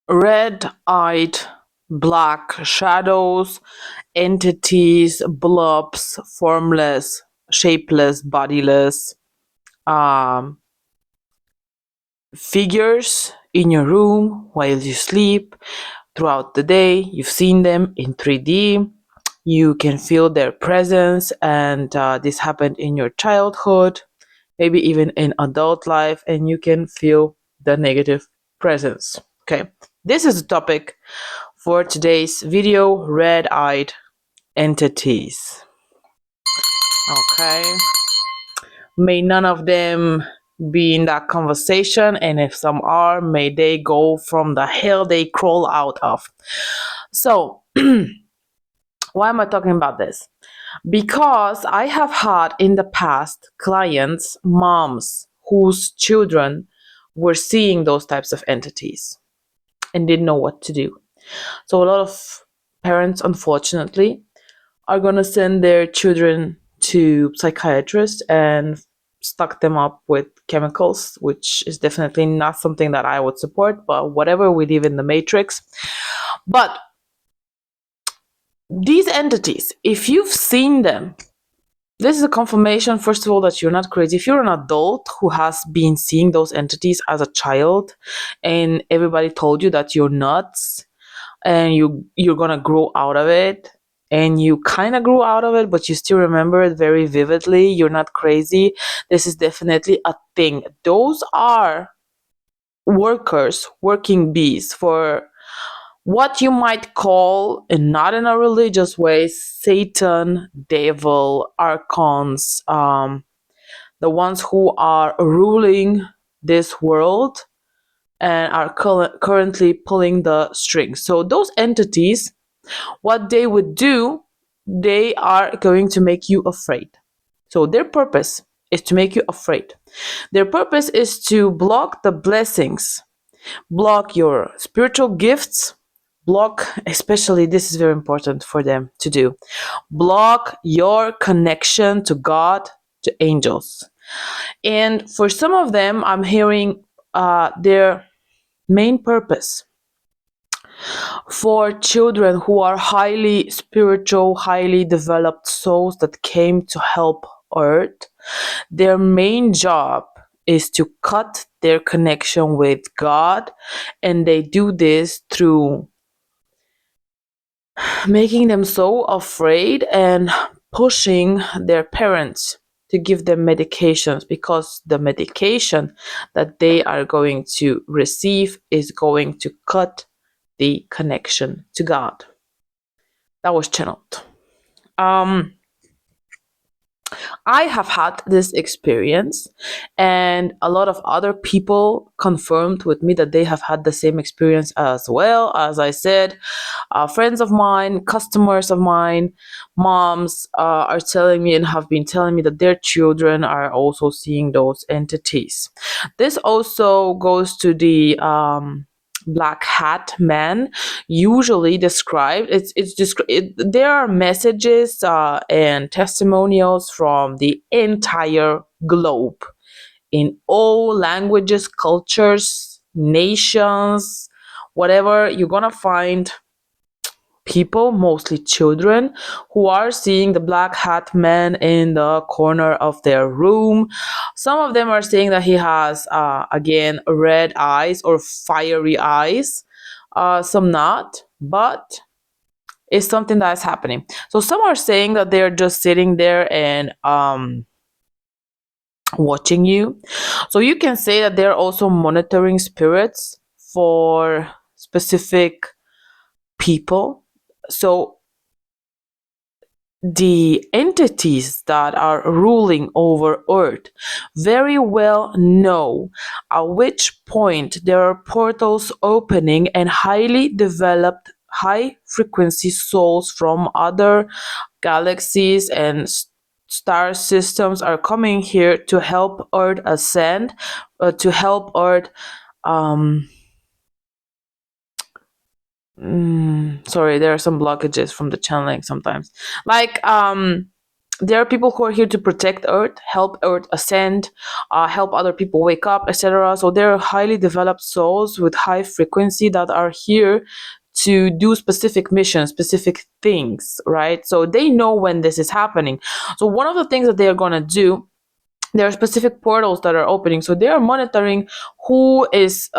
red-eyed black shadows, entities, blobs, formless, shapeless, bodiless, um, figures in your room while you sleep. Throughout the day, you've seen them in 3D. You can feel their presence, and this happened in your childhood, maybe even in adult life, and you can feel the negative presence. Okay, this is the topic for today's video: red-eyed entities. Okay, may none of them be in that conversation, and if some are, may they go from the hell they crawl out of. So, why am I talking about this? Because I have had in the past clients, moms whose children were seeing those types of entities and didn't know what to do. So a lot of parents, unfortunately, are going to send their children to psychiatrists and stock them up with chemicals, which is definitely not something that I would support, but whatever, we live in the matrix. But these entities, if you've seen them, this is a confirmation, first of all, that you're not crazy. If you're an adult who has been seeing those entities as a child and everybody told you that you're nuts and you're gonna grow out of it, and you kind of grew out of it, but you still remember it very vividly, you're not crazy. This is definitely a thing. Those are workers, working bees for what you might call, and not in a religious way, Satan, devil, archons, the ones who are ruling this world and are currently pulling the strings. So those entities, what they would do, they are going to make you afraid. So their purpose is to make you afraid. Their purpose is to block the blessings, block your spiritual gifts, block, especially this is very important for them to do, block your connection to God, to angels. And for some of them, I'm hearing their main purpose for children who are highly spiritual, highly developed souls that came to help Earth. Their main job is to cut their connection with God, and they do this through making them so afraid and pushing their parents to give them medications, because the medication that they are going to receive is going to cut the connection to God. That was channeled. I have had this experience, and a lot of other people confirmed with me that they have had the same experience as well. As I said, friends of mine, customers of mine, moms are telling me and have been telling me that their children are also seeing those entities. This also goes to the black hat man, usually described, there are messages and testimonials from the entire globe, in all languages, cultures, nations, whatever. You're gonna find people, mostly children, who are seeing the black hat man in the corner of their room. Some of them are saying that he has, again, red eyes or fiery eyes. Some not, but it's something that's happening. So some are saying that they're just sitting there and watching you. So you can say that they're also monitoring spirits for specific people. So the entities that are ruling over Earth very well know at which point there are portals opening, and highly developed, high frequency souls from other galaxies and star systems are coming here to help Earth ascend, to help Earth sorry, there are some blockages from the channeling sometimes, like there are people who are here to protect Earth, help Earth ascend, help other people wake up, etc. So they're highly developed souls with high frequency that are here to do specific missions, specific things, right? So they know when this is happening. So one of the things that they are going to do, there are specific portals that are opening, so they are monitoring who is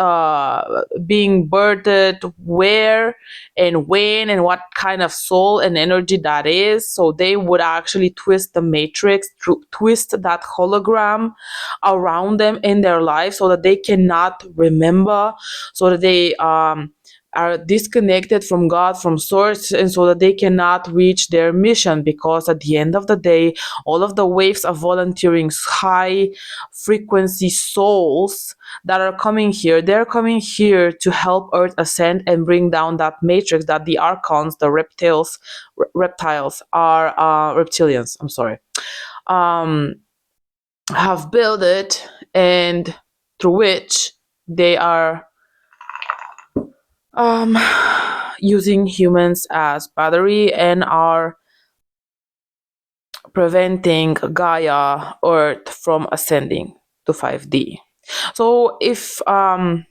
being birthed where and when and what kind of soul and energy that is. So they would actually twist the matrix, twist that hologram around them in their life so that they cannot remember, so that they are disconnected from God, from source, and so that they cannot reach their mission. Because at the end of the day, all of the waves of volunteering high frequency souls that are coming here, they're coming here to help Earth ascend and bring down that matrix that the archons, the reptiles are reptilians, I'm sorry, um have built it, and through which they are um using humans as battery and are preventing Gaia Earth from ascending to 5D. So if I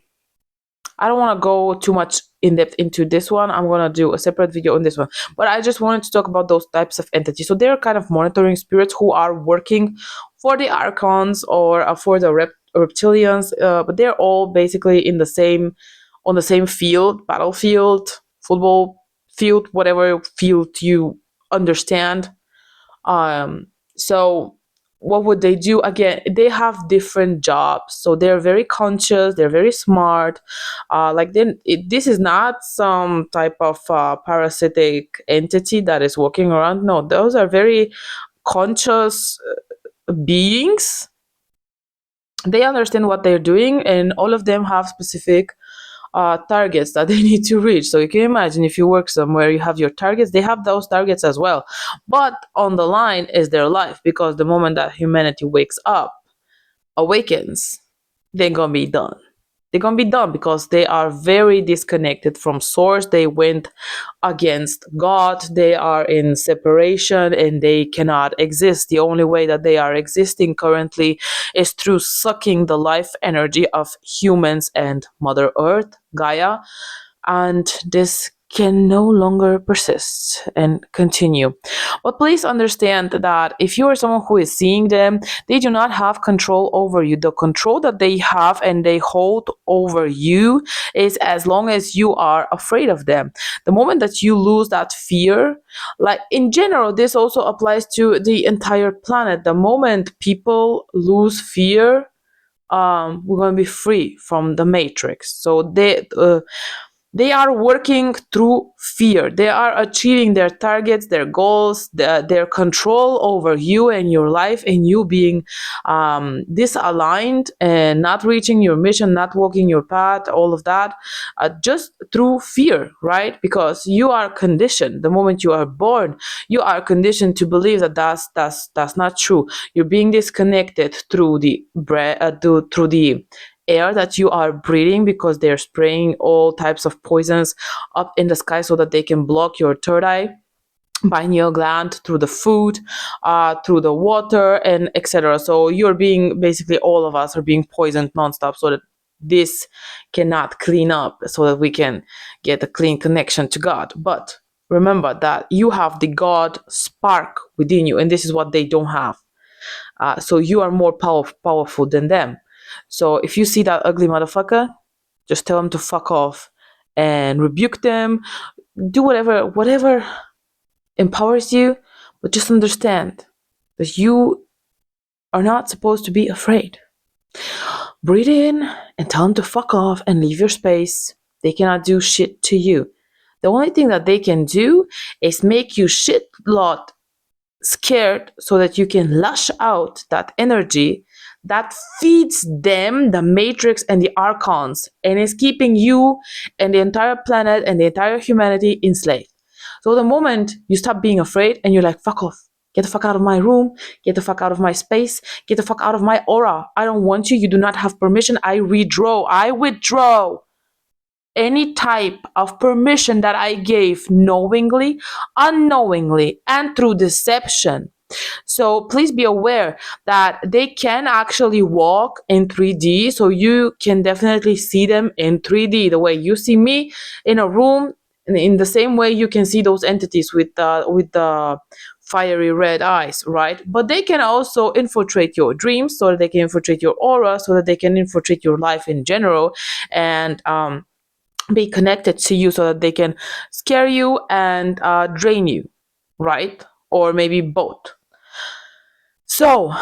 don't want to go too much in depth into this one, I'm going to do a separate video on this one. But I just wanted to talk about those types of entities. So they're kind of monitoring spirits who are working for the archons or for the reptilians, but they're all basically in the same on the same field, battlefield, football field, whatever field you understand. So what would they do? Again, they have different jobs, so they're very conscious, they're very smart. Like then this is not some type of parasitic entity that is walking around. No, those are very conscious beings. They understand what they're doing, and all of them have specific targets that they need to reach. So you can imagine if you work somewhere, you have your targets, they have those targets as well. But on the line is their life, because the moment that humanity wakes up, awakens, they're gonna be done. They're gonna be done because they are very disconnected from source. They went against God. They are in separation and they cannot exist. The only way that they are existing currently is through sucking the life energy of humans and Mother Earth, Gaia, and this can no longer persist and continue. But please understand that if you are someone who is seeing them, they do not have control over you. The control that they have and they hold over you is as long as you are afraid of them. The moment that you lose that fear, like in general, this also applies to the entire planet. The moment people lose fear, we're going to be free from the matrix. So they are working through fear. They are achieving their targets, their goals, their control over you and your life, and you being disaligned and not reaching your mission, not walking your path, all of that, just through fear, right? Because you are conditioned. The moment you are born, you are conditioned to believe that that's not true. You're being disconnected through the through the air that you are breathing, because they're spraying all types of poisons up in the sky so that they can block your third eye, pineal gland, through the food, through the water, and etc. So you're being, basically all of us are being poisoned nonstop so that this cannot clean up, so that we can get a clean connection to God. But remember that you have the God spark within you, and this is what they don't have. So you are more powerful than them. So if you see that ugly motherfucker, just tell him to fuck off and rebuke them. Do whatever empowers you, but just understand that you are not supposed to be afraid. Breathe in and tell them to fuck off and leave your space. They cannot do shit to you. The only thing that they can do is make you shit lot scared so that you can lash out that energy that feeds them the matrix and the archons, and is keeping you and the entire planet and the entire humanity enslaved. So the moment you stop being afraid and you're like, fuck off, get the fuck out of my room, get the fuck out of my space, get the fuck out of my aura, I don't want you, you do not have permission, I withdraw any type of permission that I gave knowingly, unknowingly, and through deception. So please be aware that they can actually walk in 3D, so you can definitely see them in 3D the way you see me in a room. In the same way you can see those entities with the fiery red eyes, right? But they can also infiltrate your dreams, so that they can infiltrate your aura, so that they can infiltrate your life in general, and be connected to you, so that they can scare you and drain you, right? Or maybe both. So,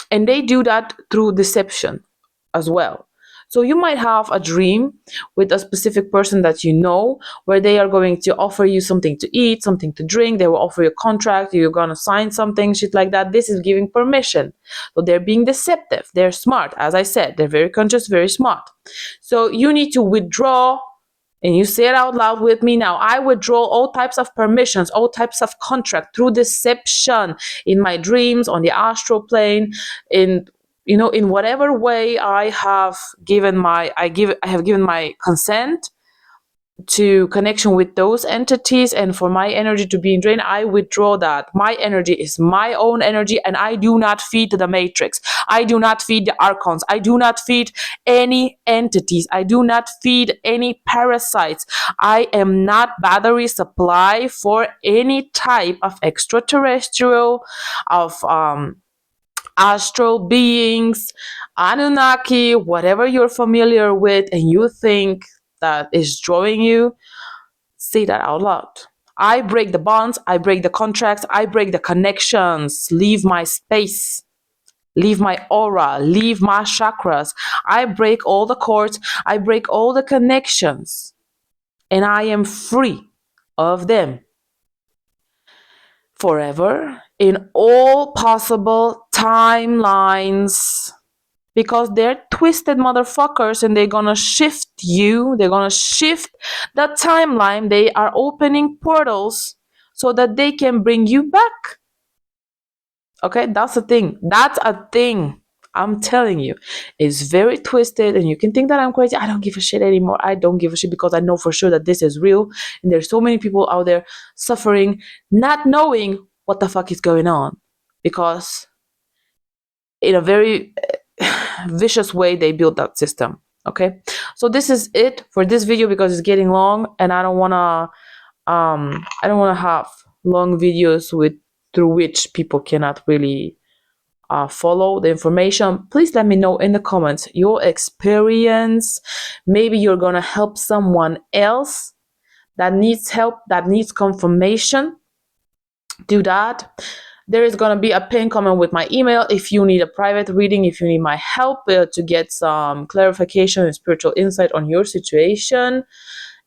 and they do that through deception as well. So you might have a dream with a specific person that you know, where they are going to offer you something to eat, something to drink. They will offer you a contract. You're going to sign something, shit like that. This is giving permission. So they're being deceptive. They're smart. As I said, they're very conscious, very smart. So you need to withdraw, and you say it out loud with me now. I withdraw all types of permissions, all types of contract through deception in my dreams, on the astral plane, in in whatever way I have given my consent to connection with those entities, and for my energy to be drained, I withdraw that. My energy is my own energy, and I do not feed the matrix. I do not feed the archons. I do not feed any entities. I do not feed any parasites. I am not battery supply for any type of extraterrestrial, of astral beings, Anunnaki, whatever you're familiar with and you think that is drawing you. Say that out loud. I break the bonds, I break the contracts, I break the connections. Leave my space, leave my aura, leave my chakras. I break all the cords, I break all the connections, and I am free of them forever in all possible timelines, because they're twisted motherfuckers, and they're gonna shift you. They're gonna shift the timeline. They are opening portals so that they can bring you back. Okay, that's a thing. That's a thing. I'm telling you, it's very twisted, and you can think that I'm crazy. I don't give a shit anymore. I don't give a shit, because I know for sure that this is real, and there's so many people out there suffering, not knowing what the fuck is going on, because in a very vicious way they build that system. Okay, so this is it for this video, because it's getting long, and I don't want to have long videos with through which people cannot really follow the information. Please let me know in the comments your experience. Maybe you're gonna help someone else that needs help, that needs confirmation. Do that. There is going to be a pin comment with my email if you need a private reading, if you need my help to get some clarification and spiritual insight on your situation.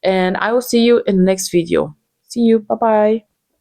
And I will see you in the next video. See you. Bye bye.